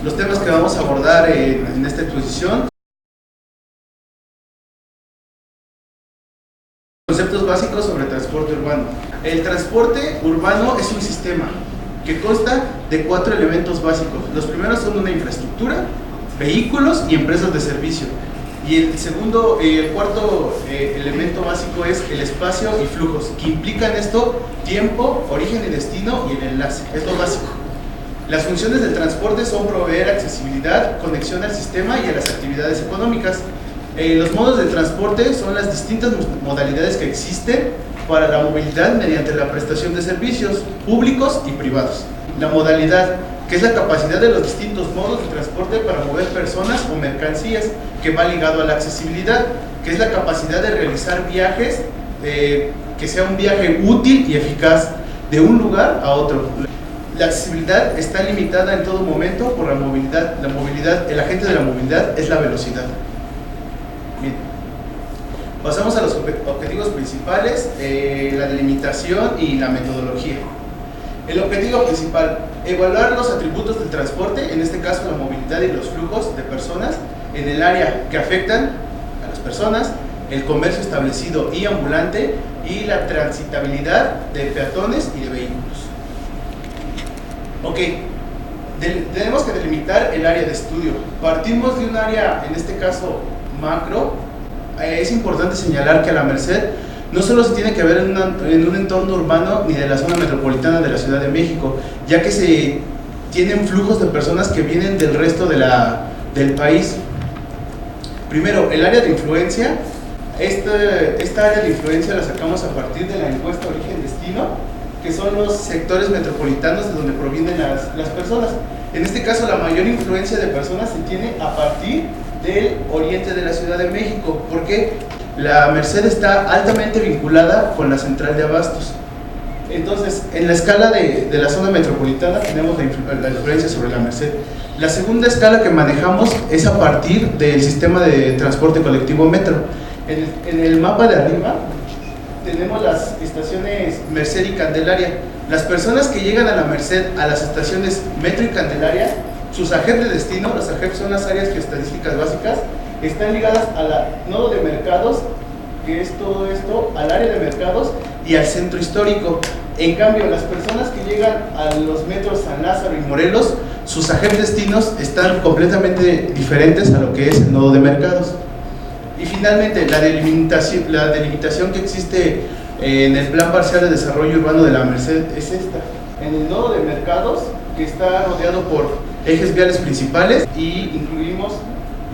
Los temas que vamos a abordar en esta exposición: conceptos básicos sobre transporte urbano. El transporte urbano es un sistema que consta de 4 elementos básicos. Los primeros son una infraestructura, vehículos y empresas de servicio. Y el cuarto elemento básico es el espacio y flujos, que implican esto: tiempo, origen y destino y el enlace. Es lo básico. Las funciones del transporte son proveer accesibilidad, conexión al sistema y a las actividades económicas. Los modos de transporte son las distintas modalidades que existen para la movilidad mediante la prestación de servicios públicos y privados. La modalidad, que es la capacidad de los distintos modos de transporte para mover personas o mercancías, que va ligado a la accesibilidad, que es la capacidad de realizar viajes, que sea un viaje útil y eficaz de un lugar a otro. La accesibilidad está limitada en todo momento por la movilidad. El agente de la movilidad es la velocidad. Bien. Pasamos a los objetivos principales, la delimitación y la metodología. El objetivo principal: evaluar los atributos del transporte, en este caso la movilidad y los flujos de personas en el área que afectan a las personas, el comercio establecido y ambulante, y la transitabilidad de peatones y de vehículos. Ok, tenemos que delimitar el área de estudio. Partimos de un área, en este caso macro. Es importante señalar que a la Merced no solo se tiene que ver en un entorno urbano ni de la zona metropolitana de la Ciudad de México, ya que se tienen flujos de personas que vienen del resto del país. Primero, el área de influencia. Esta área de influencia la sacamos a partir de la encuesta origen-destino, que son los sectores metropolitanos de donde provienen las personas. En este caso, la mayor influencia de personas se tiene a partir del oriente de la Ciudad de México. ¿Por qué? La Merced está altamente vinculada con la central de abastos. Entonces, en la escala de la zona metropolitana tenemos la influencia sobre la Merced. La segunda escala que manejamos es a partir del sistema de transporte colectivo Metro. En el mapa de arriba tenemos las estaciones Merced y Candelaria. Las personas que llegan a la Merced, a las estaciones Metro y Candelaria, sus AGEP de destino, las AGEP son las áreas geoestadísticas básicas, están ligadas al nodo de mercados, que es todo esto, al área de mercados y al centro histórico. En cambio, las personas que llegan a los metros San Lázaro y Morelos, sus AGEP destinos están completamente diferentes a lo que es el nodo de mercados. Y finalmente, la delimitación que existe en el Plan Parcial de Desarrollo Urbano de la Merced es esta. En el nodo de mercados, que está rodeado por ejes viales principales, y incluimos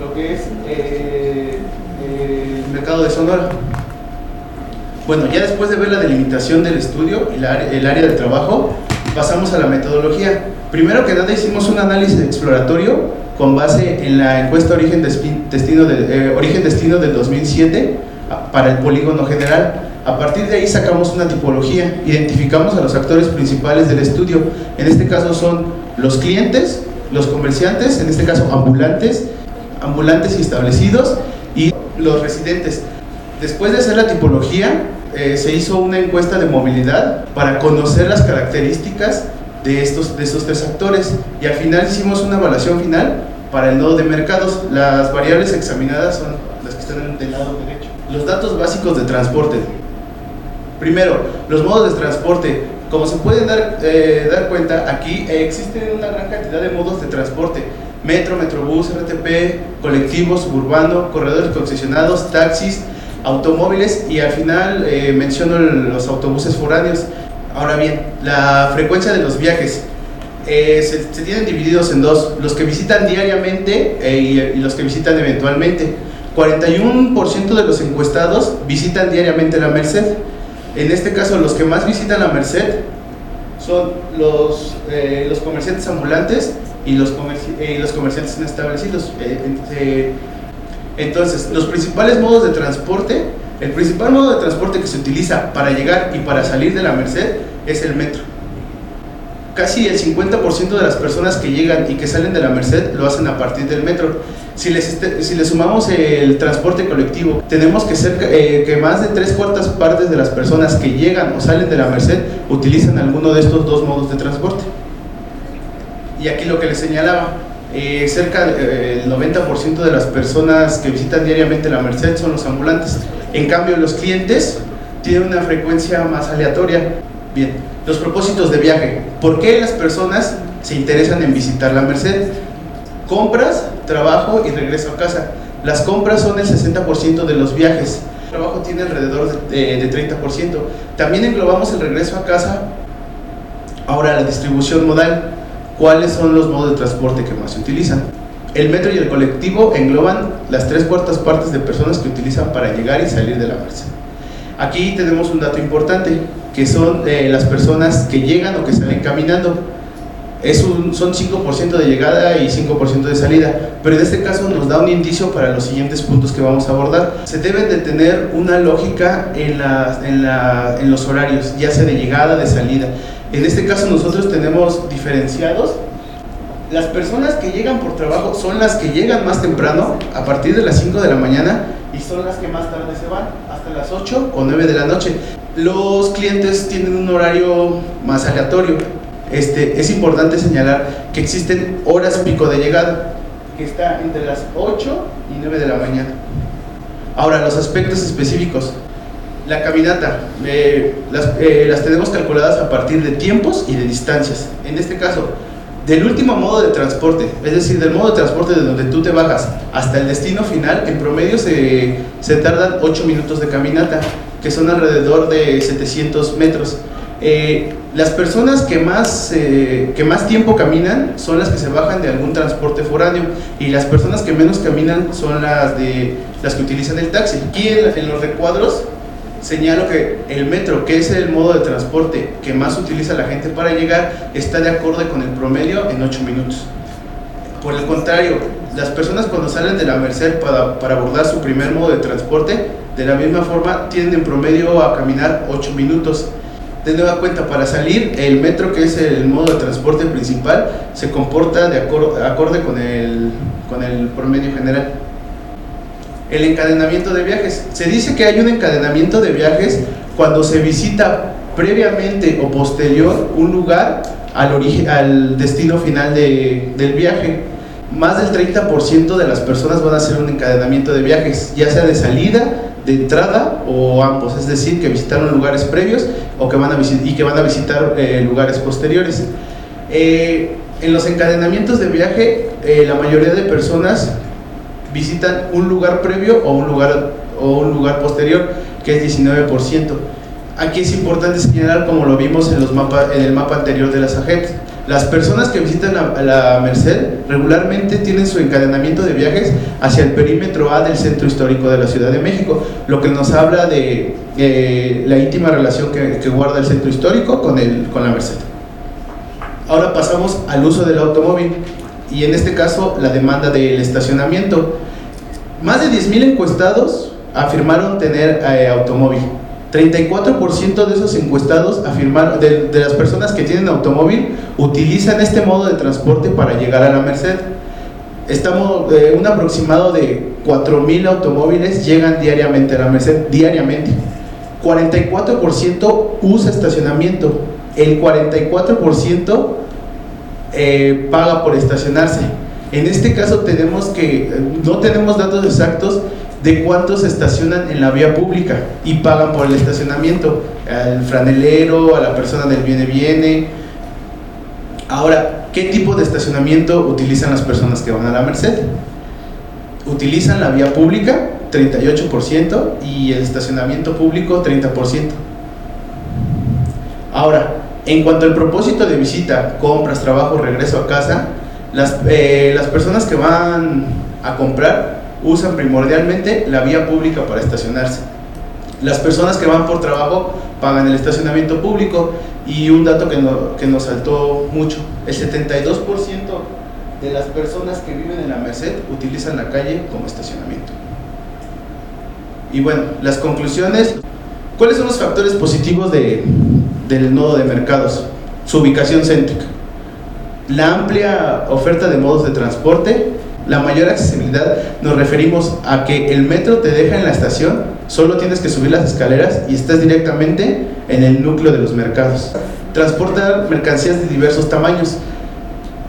lo que es el mercado de Sonora. Bueno, ya después de ver la delimitación del estudio y el área de trabajo, pasamos a la metodología. Primero que nada, hicimos un análisis exploratorio con base en la encuesta origen-destino del 2007 para el polígono general. A partir de ahí sacamos una tipología, identificamos a los actores principales del estudio. En este caso son los clientes, los comerciantes, en este caso ambulantes y establecidos, y los residentes. Después de hacer la tipología, se hizo una encuesta de movilidad para conocer las características de estos 3 actores, y al final hicimos una evaluación final para el nodo de mercados. Las variables examinadas son las que están del lado derecho. Los datos básicos de transporte. Primero, los modos de transporte. Como se pueden dar cuenta, aquí existen una gran cantidad de modos de transporte: metro, metrobús, RTP, colectivo, suburbano, corredores concesionados, taxis, automóviles, y al final menciono los autobuses foráneos. Ahora bien, la frecuencia de los viajes se tienen divididos en 2: los que visitan diariamente y los que visitan eventualmente. 41% de los encuestados visitan diariamente la Merced. En este caso, los que más visitan la Merced son los comerciantes ambulantes y los comerciantes establecidos. Entonces, los principales modos de transporte: el principal modo de transporte que se utiliza para llegar y para salir de la Merced es el metro. Casi el 50% de las personas que llegan y que salen de la Merced lo hacen a partir del metro. Si le sumamos el transporte colectivo, tenemos que más de 3/4 partes de las personas que llegan o salen de la Merced utilizan alguno de estos 2 modos de transporte. Y aquí lo que les señalaba, cerca del 90% de las personas que visitan diariamente la Merced son los ambulantes. En cambio, los clientes tienen una frecuencia más aleatoria. Bien, los propósitos de viaje. ¿Por qué las personas se interesan en visitar la Merced? Compras, trabajo y regreso a casa. Las compras son el 60% de los viajes. El trabajo tiene alrededor de 30%. También englobamos el regreso a casa. Ahora, la distribución modal. ¿Cuáles son los modos de transporte que más se utilizan? El metro y el colectivo engloban las 3/4 partes de personas que utilizan para llegar y salir de la Merced. Aquí tenemos un dato importante, que son las personas que llegan o que salen caminando. Son 5% de llegada y 5% de salida, pero en este caso nos da un indicio para los siguientes puntos que vamos a abordar. Se deben de tener una lógica en los horarios, ya sea de llegada, de salida. En este caso nosotros tenemos diferenciados. Las personas que llegan por trabajo son las que llegan más temprano, a partir de las 5 de la mañana, y son las que más tarde se van, hasta las 8 o 9 de la noche. Los clientes tienen un horario más aleatorio. Es importante señalar que existen horas pico de llegada, que está entre las 8 y 9 de la mañana. Ahora, los aspectos específicos. La caminata, las tenemos calculadas a partir de tiempos y de distancias. En este caso, del último modo de transporte, es decir, del modo de transporte de donde tú te bajas hasta el destino final, en promedio se tardan 8 minutos de caminata, que son alrededor de 700 metros. Las personas que más tiempo caminan son las que se bajan de algún transporte foráneo, y las personas que menos caminan son las que utilizan el taxi. Aquí en los recuadros señalo que el metro, que es el modo de transporte que más utiliza la gente para llegar, está de acuerdo con el promedio en 8 minutos. Por el contrario, las personas cuando salen de la Merced para abordar su primer modo de transporte, de la misma forma tienden en promedio a caminar 8 minutos. De nueva cuenta, para salir, el metro, que es el modo de transporte principal, se comporta de acorde con el promedio general. El encadenamiento de viajes. Se dice que hay un encadenamiento de viajes cuando se visita previamente o posterior un lugar al destino final del viaje. Más del 30% de las personas van a hacer un encadenamiento de viajes, ya sea de salida, de entrada o ambos, es decir, que visitaron lugares previos o que van a visitar lugares posteriores. En los encadenamientos de viaje, la mayoría de personas visitan un lugar previo o un lugar posterior, que es 19%. Aquí es importante señalar, como lo vimos en el mapa anterior de las AGEPs, las personas que visitan la Merced regularmente tienen su encadenamiento de viajes hacia el perímetro A del centro histórico de la Ciudad de México, lo que nos habla de la íntima relación que guarda el centro histórico con la Merced. Ahora pasamos al uso del automóvil, y en este caso la demanda del estacionamiento. Más de 10,000 encuestados afirmaron tener automóvil. 34% de esos encuestados afirmaron, de las personas que tienen automóvil, utilizan este modo de transporte para llegar a la Merced. Un aproximado de 4,000 automóviles llegan diariamente a la Merced, diariamente. 44% usa estacionamiento, el 44% paga por estacionarse. En este caso no tenemos datos exactos de cuántos se estacionan en la vía pública y pagan por el estacionamiento, al franelero, a la persona del viene. Ahora, ¿qué tipo de estacionamiento utilizan las personas que van a la Merced? Utilizan la vía pública, 38%, y el estacionamiento público, 30%. Ahora, en cuanto al propósito de visita, compras, trabajo, regreso a casa, las personas que van a comprar usan primordialmente la vía pública para estacionarse. Las personas que van por trabajo pagan el estacionamiento público, y un dato que nos saltó mucho, el 72% de las personas que viven en la Merced utilizan la calle como estacionamiento. Y bueno, las conclusiones. ¿Cuáles son los factores positivos del nodo de mercados? Su ubicación céntrica, la amplia oferta de modos de transporte, la mayor accesibilidad. Nos referimos a que el metro te deja en la estación, solo tienes que subir las escaleras y estás directamente en el núcleo de los mercados. Transporta mercancías de diversos tamaños.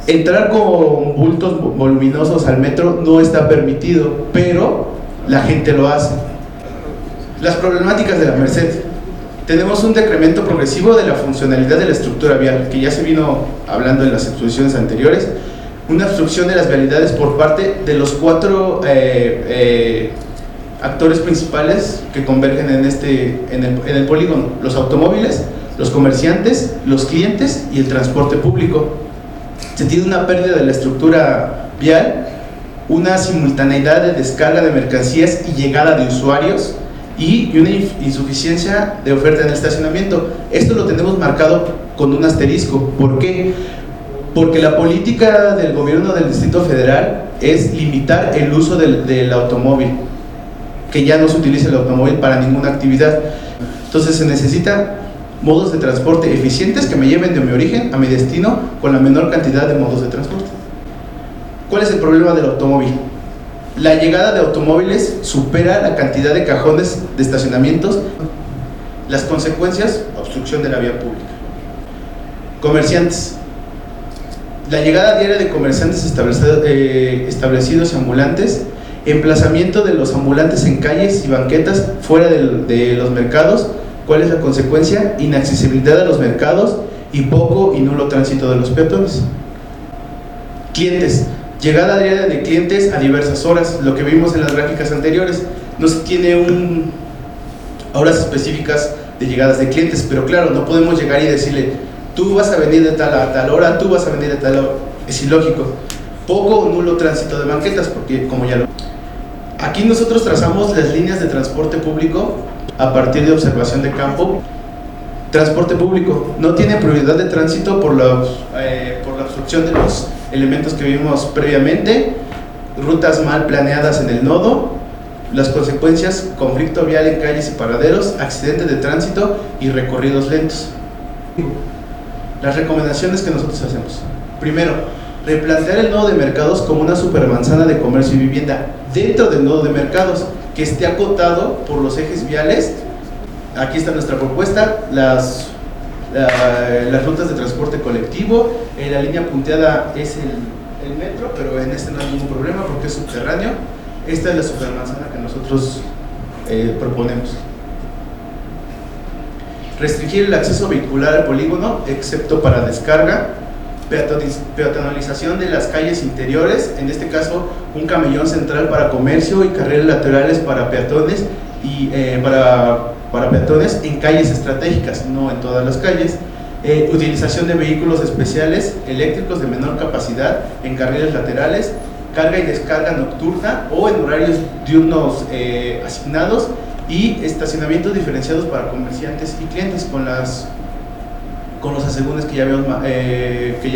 Entrar con bultos voluminosos al metro no está permitido, pero la gente lo hace. Las problemáticas de la Merced. Tenemos un decremento progresivo de la funcionalidad de la estructura vial, que ya se vino hablando en las exposiciones anteriores. Una obstrucción de las vialidades por parte de los 4 actores principales que convergen en el polígono: los automóviles, los comerciantes, los clientes y el transporte público. Se tiene una pérdida de la estructura vial, una simultaneidad de descarga de mercancías y llegada de usuarios, y una insuficiencia de oferta en el estacionamiento. Esto lo tenemos marcado con un asterisco. ¿Por qué? Porque la política del gobierno del Distrito Federal es limitar el uso del automóvil, que ya no se utilice el automóvil para ninguna actividad. Entonces se necesita modos de transporte eficientes que me lleven de mi origen a mi destino con la menor cantidad de modos de transporte. ¿Cuál es el problema del automóvil? La llegada de automóviles supera la cantidad de cajones de estacionamientos. Las consecuencias: obstrucción de la vía pública. Comerciantes. La llegada diaria de comerciantes establecidos y ambulantes, emplazamiento de los ambulantes en calles y banquetas fuera de los mercados. ¿Cuál es la consecuencia? Inaccesibilidad a los mercados y poco y nulo tránsito de los peatones. Clientes. Llegada diaria de clientes a diversas horas, lo que vimos en las gráficas anteriores. No se tiene horas específicas de llegadas de clientes, pero claro, no podemos llegar y decirle: tú vas a venir de tal a tal hora, tú vas a venir de tal hora. Es ilógico. Poco o nulo tránsito de banquetas, porque como ya lo... Aquí nosotros trazamos las líneas de transporte público a partir de observación de campo. Transporte público no tiene prioridad de tránsito por la obstrucción de los elementos que vimos previamente, rutas mal planeadas en el nodo, las consecuencias: conflicto vial en calles y paraderos, accidentes de tránsito y recorridos lentos. Las recomendaciones que nosotros hacemos: primero, replantear el nodo de mercados como una supermanzana de comercio y vivienda dentro del nodo de mercados, que esté acotado por los ejes viales. Aquí está nuestra propuesta: las rutas de transporte colectivo. La línea punteada es el metro, pero en este no hay ningún problema porque es subterráneo. Esta es la supermanzana que nosotros proponemos. Restringir el acceso vehicular al polígono, excepto para descarga. Peatonalización de las calles interiores, en este caso un camellón central para comercio y carriles laterales para peatones para peatones en calles estratégicas, no en todas las calles. Utilización de vehículos especiales eléctricos de menor capacidad en carriles laterales, carga y descarga nocturna o en horarios diurnos asignados, y estacionamientos diferenciados para comerciantes y clientes con los asegúnes que ya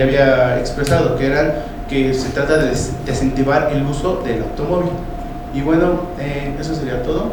había expresado, que se trata de desincentivar el uso del automóvil. Y bueno, eso sería todo.